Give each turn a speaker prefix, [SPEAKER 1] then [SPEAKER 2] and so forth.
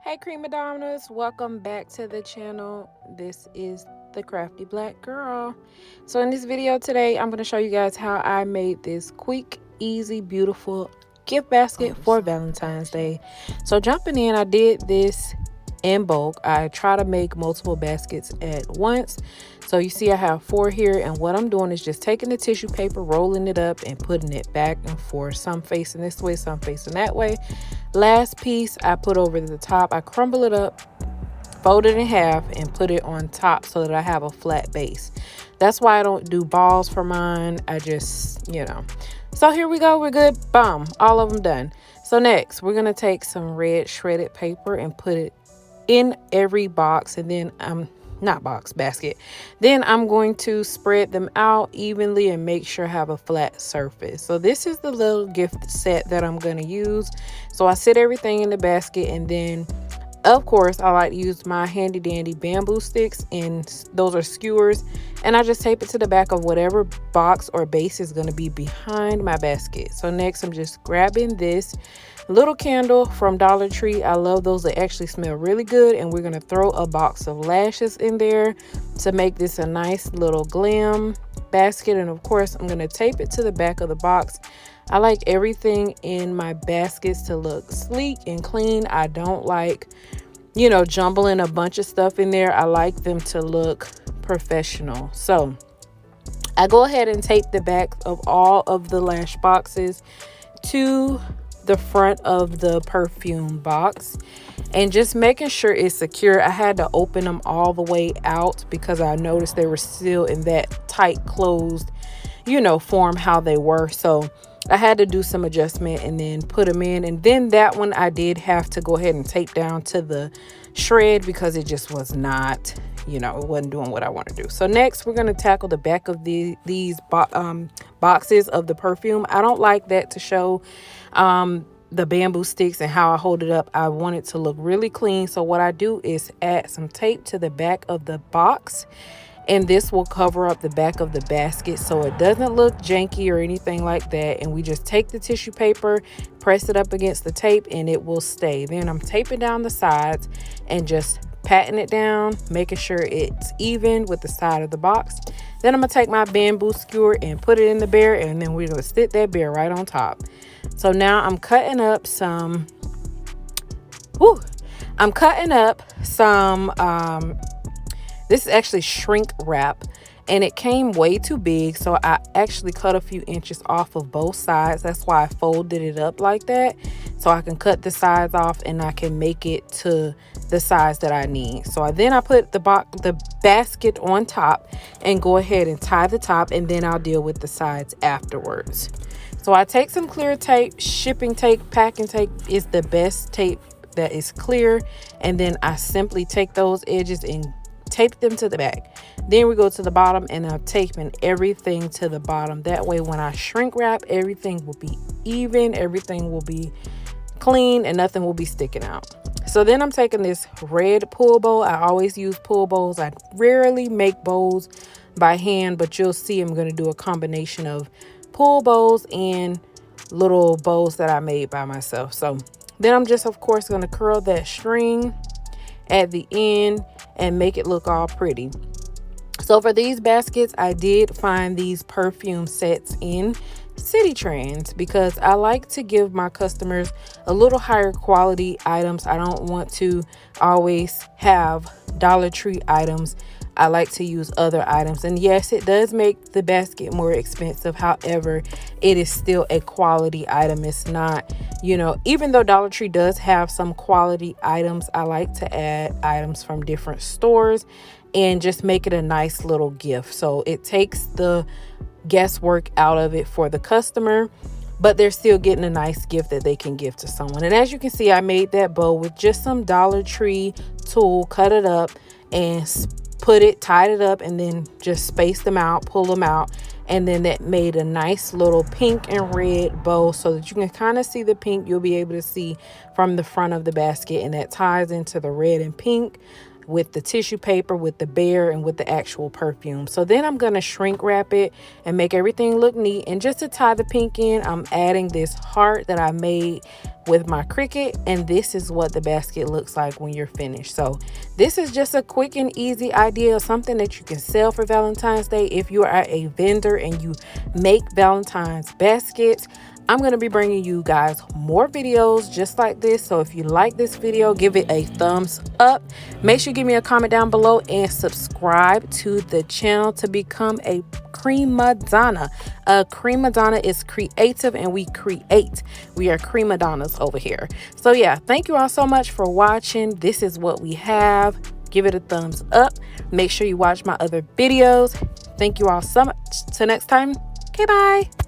[SPEAKER 1] Hey Crea'Madonas, welcome back to the channel. This is the Crafty Black Girl. So in this video today, I'm going to show you guys how I made this quick, easy, beautiful gift basket for Valentine's Day. So jumping in, I did this in bulk. I try to make multiple baskets at once. So you see I have 4 here, and what I'm doing is just taking the tissue paper, rolling it up and putting it back and forth, some facing this way, some facing that way. Last piece I put over the top, I crumble it up, fold it in half and put it on top so that I have a flat base. That's why I don't do balls for mine. I just, So here we go, we're good. Boom, all of them done. So next we're gonna take some red shredded paper and put it in every box, and then basket. Then I'm going to spread them out evenly and make sure I have a flat surface. So this is the little gift set that I'm going to use. So I set everything in the basket, and then of course I like to use my handy dandy bamboo sticks, and those are skewers, and I just tape it to the back of whatever box or base is going to be behind my basket. So next I'm just grabbing this little candle from Dollar Tree. I love those. They actually smell really good, and we're going to throw a box of lashes in there to make this a nice little glam basket. And of course I'm going to tape it to the back of the box. I like everything in my baskets to look sleek and clean. I don't like, jumbling a bunch of stuff in there. I like them to look professional. So I go ahead and tape the back of all of the lash boxes to the front of the perfume box, and just making sure it's secure. I had to open them all the way out because I noticed they were still in that tight closed, form how they were. So I had to do some adjustment and then put them in. And then that one I did have to go ahead and tape down to the shred because it just was not, it wasn't doing what I want to do. So next we're going to tackle the back of these boxes of the perfume. I don't like that to show the bamboo sticks and how I hold it up. I want it to look really clean. So what I do is add some tape to the back of the box, and this will cover up the back of the basket so it doesn't look janky or anything like that. And we just take the tissue paper, press it up against the tape, and it will stay. Then I'm taping down the sides and just patting it down, making sure it's even with the side of the box. Then I'm gonna take my bamboo skewer and put it in the bear, and then we're gonna stick that bear right on top. So now I'm cutting up some this is actually shrink wrap, and it came way too big, so I actually cut a few inches off of both sides. That's why I folded it up like that, so I can cut the sides off and I can make it to the size that I need. So I put the basket on top and go ahead and tie the top, and then I'll deal with the sides afterwards. So I take some clear tape. Shipping tape, packing tape is the best tape that is clear, and then I simply take those edges and tape them to the back. Then we go to the bottom, and I'm taping everything to the bottom. That way when I shrink wrap, everything will be even, everything will be clean, and nothing will be sticking out. So then I'm taking this red pull bow. I always use pull bows. I rarely make bows by hand, but you'll see I'm going to do a combination of pull bows and little bows that I made by myself. So then I'm just, of course, going to curl that string at the end and make it look all pretty. So for these baskets, I did find these perfume sets in City Trends because I like to give my customers a little higher quality items. I don't want to always have Dollar Tree items. I like to use other items, and yes, it does make the basket more expensive. However, it is still a quality item. It's not, even though Dollar Tree does have some quality items, I like to add items from different stores and just make it a nice little gift. So it takes the guesswork out of it for the customer, but they're still getting a nice gift that they can give to someone. And as you can see, I made that bow with just some Dollar Tree tool, cut it up and tied it up, and then just spaced them out, pull them out, and then that made a nice little pink and red bow so that you can kind of see the pink. You'll be able to see from the front of the basket, and that ties into the red and pink. with the tissue paper, with the bear, and with the actual perfume. So then I'm going to shrink wrap it and make everything look neat. And just to tie the pink in, I'm adding this heart that I made with my Cricut, and this is what the basket looks like when you're finished. So this is just a quick and easy idea of something that you can sell for Valentine's Day. If you are a vendor and you make Valentine's baskets, I'm going to be bringing you guys more videos just like this. So if you like this video, give it a thumbs up. Make sure you give me a comment down below and subscribe to the channel to become a Crea'Madonna. Crea'Madonna is creative and we create. We are Crea'Madonas over here. So yeah, thank you all so much for watching. This is what we have. Give it a thumbs up. Make sure you watch my other videos. Thank you all so much. Till next time. Okay, bye.